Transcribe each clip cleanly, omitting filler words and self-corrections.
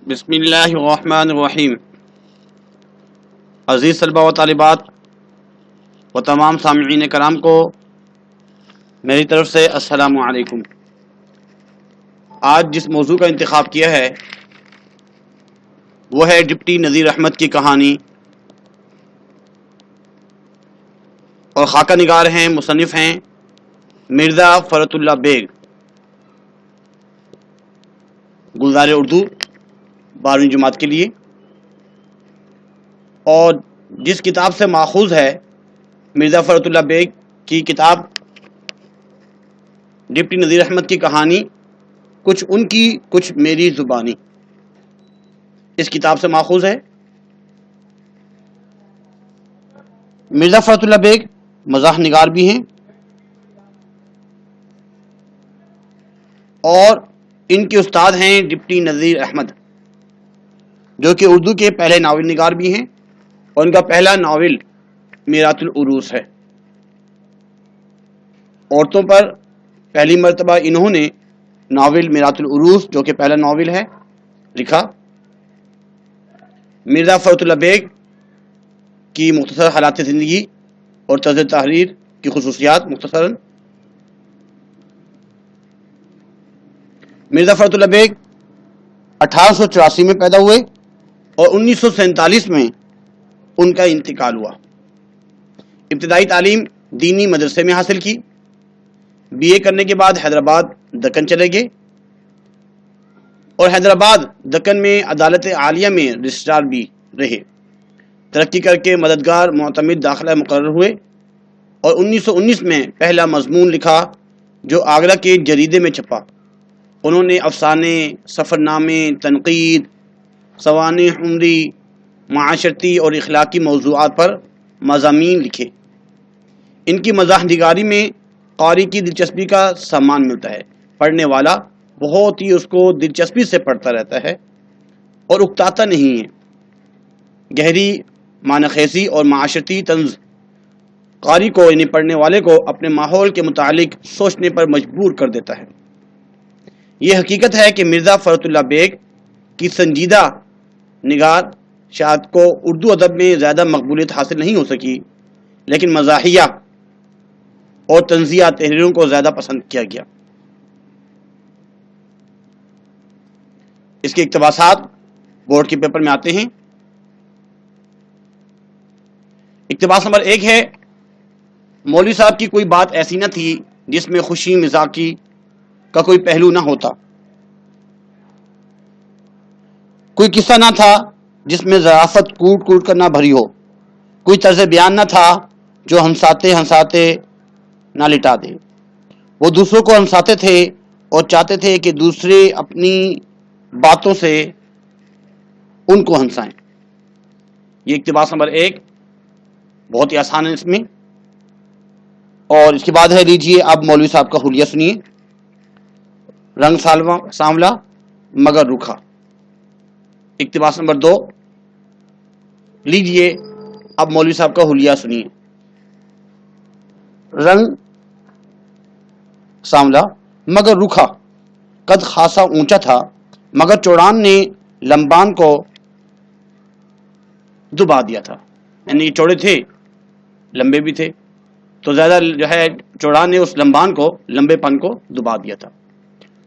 بسم اللہ الرحمن الرحیم۔ عزیز طلبہ و طالبات و تمام سامعین کرام کو میری طرف سے السلام علیکم۔ آج جس موضوع کا انتخاب کیا ہے وہ ہے ڈپٹی نذیر احمد کی کہانی، اور خاکہ نگار ہیں، مصنف ہیں مرزا فرت اللہ بیگ، گلزار اردو 12ویں جماعت کے لیے، اور جس کتاب سے ماخوذ ہے مرزا فرت اللہ بیگ کی کتاب ڈپٹی نذیر احمد کی کہانی، کچھ ان کی کچھ میری زبانی، اس کتاب سے ماخوذ ہے۔ مرزا فرت اللہ بیگ مزاح نگار بھی ہیں، اور ان کے استاد ہیں ڈپٹی نذیر احمد، جو کہ اردو کے پہلے ناول نگار بھی ہیں، اور ان کا پہلا ناول میرات العروس ہے۔ عورتوں پر پہلی مرتبہ انہوں نے ناول میرات العروس، جو کہ پہلا ناول ہے، لکھا۔ مرزا فرت اللہ بیگ کی مختصر حالات زندگی اور طرز تحریر کی خصوصیات مختصراً۔ مرزا فرت اللہ بیگ 1884 میں پیدا ہوئے اور 1947 میں ان کا انتقال ہوا۔ ابتدائی تعلیم دینی مدرسے میں حاصل کی، BA کرنے کے بعد حیدرآباد دکن چلے گئے، اور حیدرآباد دکن میں عدالت عالیہ میں رجسٹرار بھی رہے۔ ترقی کر کے مددگار معتمد داخلہ مقرر ہوئے، اور 1919 میں پہلا مضمون لکھا جو آگرہ کے جریدے میں چھپا۔ انہوں نے افسانے، سفر نامے، تنقید، سوانح عمری، معاشرتی اور اخلاقی موضوعات پر مضامین لکھے۔ ان کی مزاح نگاری میں قاری کی دلچسپی کا سامان ملتا ہے۔ پڑھنے والا بہت ہی اس کو دلچسپی سے پڑھتا رہتا ہے اور اکتاتا نہیں ہے۔ گہری معنی خیزی اور معاشرتی طنز قاری کو، یعنی پڑھنے والے کو، اپنے ماحول کے متعلق سوچنے پر مجبور کر دیتا ہے۔ یہ حقیقت ہے کہ مرزا فرت اللہ بیگ کی سنجیدہ نگار شاید کو اردو ادب میں زیادہ مقبولیت حاصل نہیں ہو سکی، لیکن مزاحیہ اور طنزیہ تحریروں کو زیادہ پسند کیا گیا۔ اس کے اقتباسات بورڈ کے پیپر میں آتے ہیں۔ اقتباس نمبر 1 ہے: مولوی صاحب کی کوئی بات ایسی نہ تھی جس میں خوشی مذاقی کا کوئی پہلو نہ ہوتا، کوئی قصہ نہ تھا جس میں ظرافت کوٹ کوٹ کر نہ بھری ہو، کوئی طرز بیان نہ تھا جو ہنساتے نہ لٹا دے۔ وہ دوسروں کو ہنساتے تھے اور چاہتے تھے کہ دوسرے اپنی باتوں سے ان کو ہنسائیں۔ یہ اقتباس نمبر 1 بہت ہی آسان ہے اس میں۔ اور اس کے بعد ہے، لیجئے اب مولوی صاحب کا حلیہ سنیے: رنگ سانولا مگر روکھا۔ اقتباس نمبر 2، لیجئے اب مولوی صاحب کا حلیہ سنیے: رنگ سانولا مگر روکھا، قد خاصا اونچا تھا مگر چوڑان نے لمبان کو دبا دیا تھا۔ یعنی یہ چوڑے تھے، لمبے بھی تھے، تو زیادہ جو ہے چوڑان نے اس لمبان کو، لمبے پن کو دبا دیا تھا۔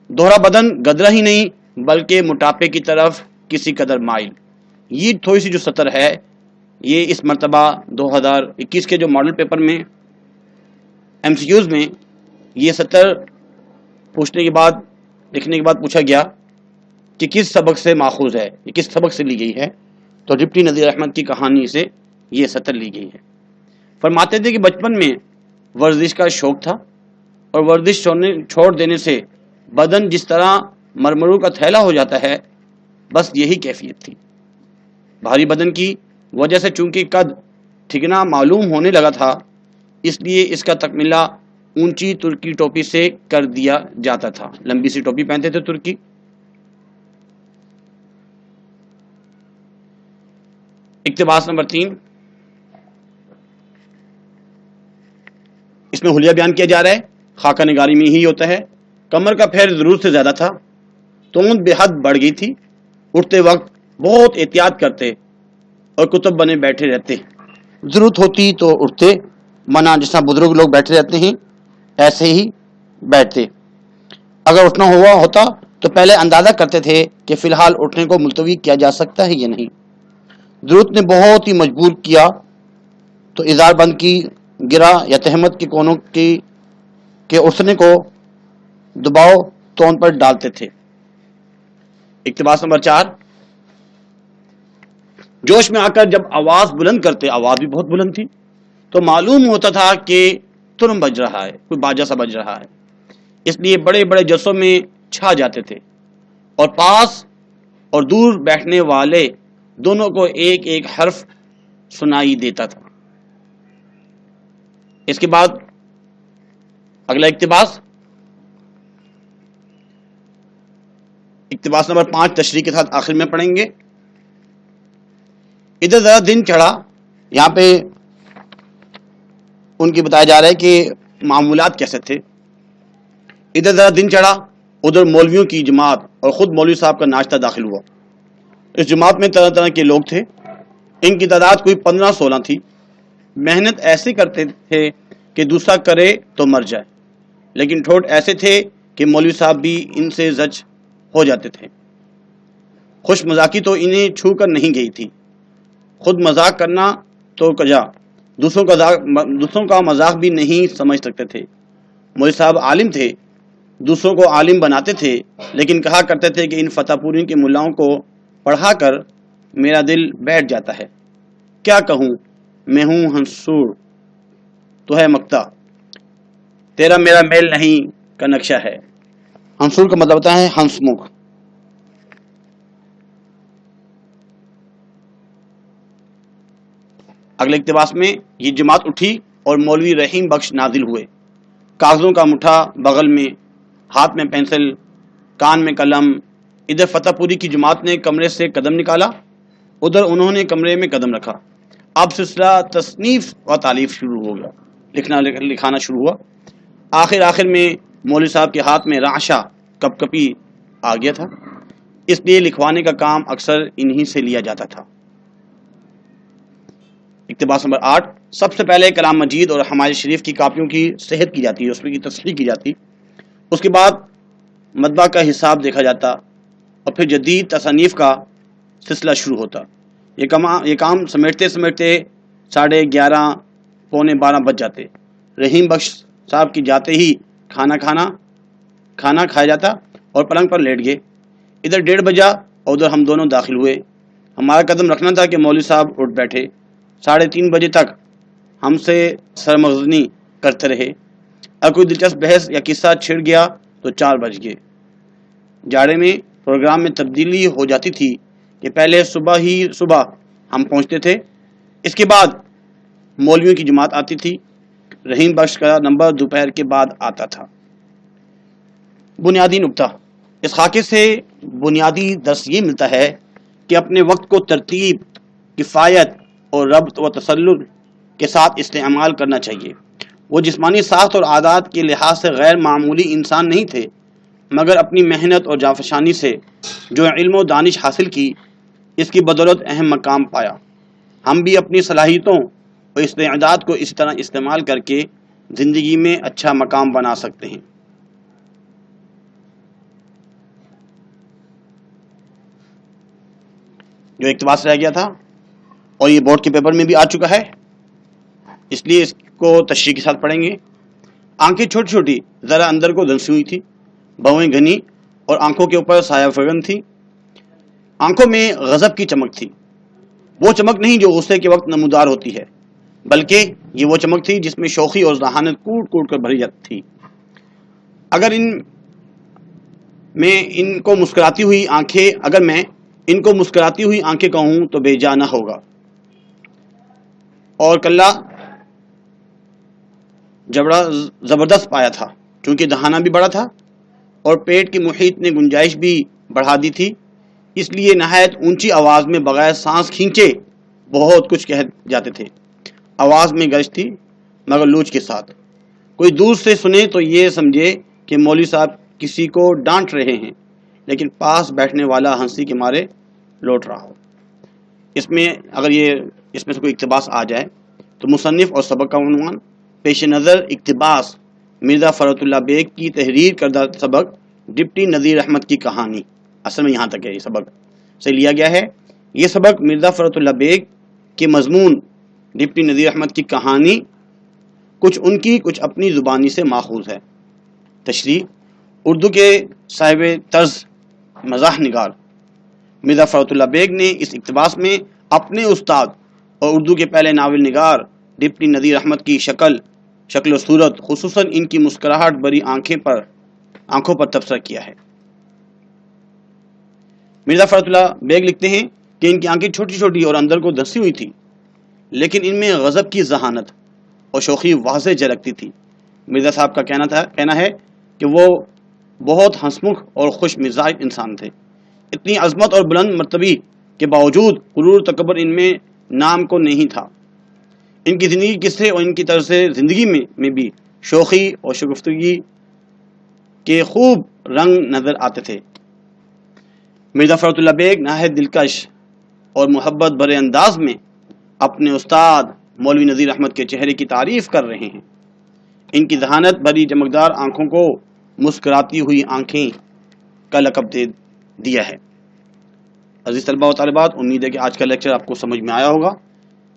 دوہرا بدن گدرا ہی نہیں بلکہ موٹاپے کی طرف کسی قدر مائل۔ یہ تھوڑی سی جو سطر ہے، یہ اس مرتبہ 2021 کے جو ماڈل پیپر میں MCQs میں یہ سطر پوچھنے کے بعد، لکھنے کے بعد پوچھا گیا کہ کس سبق سے ماخوذ ہے، یہ کس سبق سے لی گئی ہے، تو ڈپٹی نذیر احمد کی کہانی سے یہ سطر لی گئی ہے۔ فرماتے تھے کہ بچپن میں ورزش کا شوق تھا، اور ورزش چھوڑ دینے سے بدن جس طرح مرمروں کا تھیلا ہو جاتا ہے، بس یہی کیفیت تھی۔ بھاری بدن کی وجہ سے چونکہ قد ٹھکنا معلوم ہونے لگا تھا، اس لیے اس کا تکملہ اونچی ترکی ٹوپی سے کر دیا جاتا تھا۔ لمبی سی ٹوپی پہنتے تھے ترکی۔ اقتباس نمبر 3، اس میں حلیہ بیان کیا جا رہا ہے، خاکہ نگاری میں ہی ہوتا ہے۔ کمر کا پھیر ضرورت سے زیادہ تھا، توند بے حد بڑھ گئی تھی، اٹھتے وقت بہت احتیاط کرتے اور کتب بنے بیٹھے رہتے. ضرورت ہوتی تو اٹھتے، ورنہ جس طرح بزرگ لوگ بیٹھے رہتے ہیں ایسے ہی بیٹھتے. اگر اٹھنا ہوا ہوتا تو پہلے اندازہ کرتے تھے کہ فی الحال اٹھنے کو ملتوی کیا جا سکتا ہے یا نہیں. ضرورت نے بہت ہی مجبور کیا تو اظہار بند کی گرا یا تہمت کے کونوں کی کے اٹھنے کو دباؤ تون پر ڈالتے تھے. اقتباس نمبر 4. جوش میں آ کر جب آواز بلند کرتے، آواز بھی بہت بلند تھی، تو معلوم ہوتا تھا کہ ترم بج رہا ہے، کوئی باجا سا بج رہا ہے. اس لیے بڑے بڑے جلسوں میں چھا جاتے تھے اور پاس اور دور بیٹھنے والے دونوں کو ایک ایک حرف سنائی دیتا تھا. اس کے بعد اگلا اقتباس نمبر 5 تشریح کے ساتھ آخر میں پڑھیں گے. ادھر ذرا دن چڑھا، یہاں پہ ان کی بتایا جا رہا ہے کہ معمولات کیسے تھے. ادھر ذرا دن چڑھا، ادھر مولویوں کی جماعت اور خود مولوی صاحب کا ناشتہ داخل ہوا. اس جماعت میں طرح طرح کے لوگ تھے. ان کی تعداد کوئی 15-16 تھی. محنت ایسے کرتے تھے کہ دوسرا کرے تو مر جائے، لیکن ٹھوٹ ایسے تھے کہ مولوی صاحب بھی ان سے زج ہو جاتے تھے. خوش مذاقی تو انہیں چھو کر نہیں گئی تھی. خود مذاق کرنا تو کجا، دوسروں کا مذاق بھی نہیں سمجھ سکتے تھے. مولوی صاحب عالم تھے، دوسروں کو عالم بناتے تھے، لیکن کہا کرتے تھے کہ ان فتح پوریوں کے ملاؤں کو پڑھا کر میرا دل بیٹھ جاتا ہے. کیا کہوں، میں ہوں ہنسور تو ہے مکتا، تیرا میرا میل نہیں کا نقشہ ہے. ہنسور کا مطلب ہوتا ہے ہنس مکھ. اگلے اقتباس میں یہ جماعت اٹھی اور مولوی رحیم بخش نازل ہوئے. کاغذوں کا مٹھا بغل میں، ہاتھ میں پینسل، کان میں قلم. ادھر فتح پوری کی جماعت نے کمرے سے قدم نکالا، ادھر انہوں نے کمرے میں قدم رکھا. اب سلسلہ تصنیف و تالیف شروع ہو گیا، لکھانا شروع ہوا. آخر میں مولوی صاحب کے ہاتھ میں رعشہ کپ کپی آ گیا تھا، اس لیے لکھوانے کا کام اکثر انہی سے لیا جاتا تھا. اقتباس نمبر 8. سب سے پہلے کلام مجید اور حمایت شریف کی کاپیوں کی صحت کی جاتی ہے، اس کی تصحیح کی جاتی. اس کے بعد مطبع کا حساب دیکھا جاتا اور پھر جدید تصانیف کا سلسلہ شروع ہوتا. یہ کام سمیٹتے 11:30 پونے 12 بج جاتے. رحیم بخش صاحب کی جاتے ہی کھانا کھایا جاتا اور پلنگ پر لیٹ گئے. ادھر 1:30 بجا اور ادھر ہم دونوں داخل ہوئے. ہمارا قدم رکھنا تھا کہ مولوی صاحب اٹھ بیٹھے. 3:30 بجے تک ہم سے سرمغزنی کرتے رہے. اگر کوئی دلچسپ بحث یا قصہ چھڑ گیا تو 4 بج گئے. جاڑے میں پروگرام میں تبدیلی ہو جاتی تھی کہ پہلے صبح ہم پہنچتے تھے، اس کے بعد مولویوں کی جماعت آتی تھی. رحیم بخش کا نمبر دوپہر کے بعد آتا تھا. بنیادی نکتہ. اس خاکے سے بنیادی درس یہ ملتا ہے کہ اپنے وقت کو ترتیب، کفایت اور ربط و تسلل کے ساتھ استعمال کرنا چاہیے. وہ جسمانی ساخت اور عادات کے لحاظ سے غیر معمولی انسان نہیں تھے، مگر اپنی محنت اور جانفشانی سے جو علم و دانش حاصل کی، اس کی بدولت اہم مقام پایا. ہم بھی اپنی صلاحیتوں اور استعداد کو اس طرح استعمال کر کے زندگی میں اچھا مقام بنا سکتے ہیں. جو اقتباس رہ گیا تھا اور یہ بورڈ کے پیپر میں بھی آ چکا ہے، اس لیے اس کو تشریح کے ساتھ پڑھیں گے. آنکھیں چھوٹی چھوٹی، ذرا اندر کو دھنسی ہوئی تھی، بھویں گھنی اور آنکھوں کے اوپر سایہ فگن تھی. آنکھوں میں غضب کی چمک تھی، وہ چمک نہیں جو غصے کے وقت نمودار ہوتی ہے، بلکہ یہ وہ چمک تھی جس میں شوخی اور ذہانت کوٹ کوٹ کر بھری جاتی تھی. اگر میں ان کو مسکراتی ہوئی آنکھیں کہوں تو بے جا نہ ہوگا. اور کلا جبڑا زبردست پایا تھا، چونکہ دہانہ بھی بڑا تھا اور پیٹ کی محیط نے گنجائش بھی بڑھا دی تھی، اس لیے نہایت اونچی آواز میں بغیر سانس کھینچے بہت کچھ کہہ جاتے تھے. آواز میں گرج تھی مگر لوچ کے ساتھ. کوئی دور سے سنے تو یہ سمجھے کہ مولوی صاحب کسی کو ڈانٹ رہے ہیں، لیکن پاس بیٹھنے والا ہنسی کے مارے لوٹ رہا ہو۔ اس میں اگر اس میں سے کوئی اقتباس آ جائے تو مصنف اور سبق کا عنوان: پیش نظر اقتباس مرزا فرات اللہ بیگ کی تحریر کردہ سبق ڈپٹی نذیر احمد کی کہانی۔ اصل میں یہاں تک ہے، یہ سبق سے لیا گیا ہے۔ یہ سبق مرزا فرات اللہ بیگ کے مضمون ڈپٹی نذیر احمد کی کہانی کچھ ان کی کچھ اپنی زبانی سے ماخوذ ہے۔ تشریح: اردو کے صاحب طرز مزاح نگار مرزا فرات اللہ بیگ نے اس اقتباس میں اپنے استاد اور اردو کے پہلے ناول نگار ڈپٹی نذیر احمد کی شکل و صورت، خصوصاً ان کی مسکراہٹ بھری آنکھوں پر تبصرہ کیا ہے۔ مرزا فرات اللہ بیگ لکھتے ہیں کہ ان کی آنکھیں چھوٹی چھوٹی اور اندر کو دھنسی ہوئی تھی، لیکن ان میں غضب کی ذہانت اور شوخی واضح جھلکتی تھی۔ مرزا صاحب کا کہنا ہے کہ وہ بہت ہنسمکھ اور خوش مزاج انسان تھے۔ اتنی عظمت اور بلند مرتبی کے باوجود غرور تکبر ان میں نام کو نہیں تھا۔ ان کی زندگی قصے اور ان کی طرز زندگی میں بھی شوخی اور شگفتگی کے خوب رنگ نظر آتے تھے۔ مرزا فرات اللہ بیگ نہایت دلکش اور محبت بھرے انداز میں اپنے استاد مولوی نذیر احمد کے چہرے کی تعریف کر رہے ہیں۔ ان کی ذہانت بھری چمکدار آنکھوں کو مسکراتی ہوئی آنکھیں کا لقب دے دیا ہے۔ عزیز طلباء و طالبات، امید ہے کہ آج کا لیکچر آپ کو سمجھ میں آیا ہوگا۔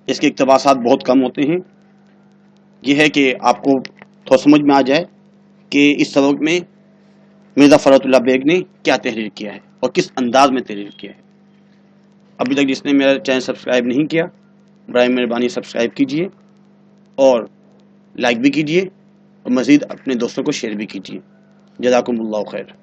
اس کے اقتباسات بہت کم ہوتے ہیں۔ یہ ہے کہ آپ کو تھوڑا سمجھ میں آ جائے کہ اس سبق میں مرزا فرات اللہ بیگ نے کیا تحریر کیا ہے اور کس انداز میں تحریر کیا ہے۔ ابھی تک جس نے میرا چینل سبسکرائب نہیں کیا، برائے مہربانی سبسکرائب کیجئے اور لائک بھی کیجئے اور مزید اپنے دوستوں کو شیئر بھی کیجئے۔ جزاکم اللہ خیر۔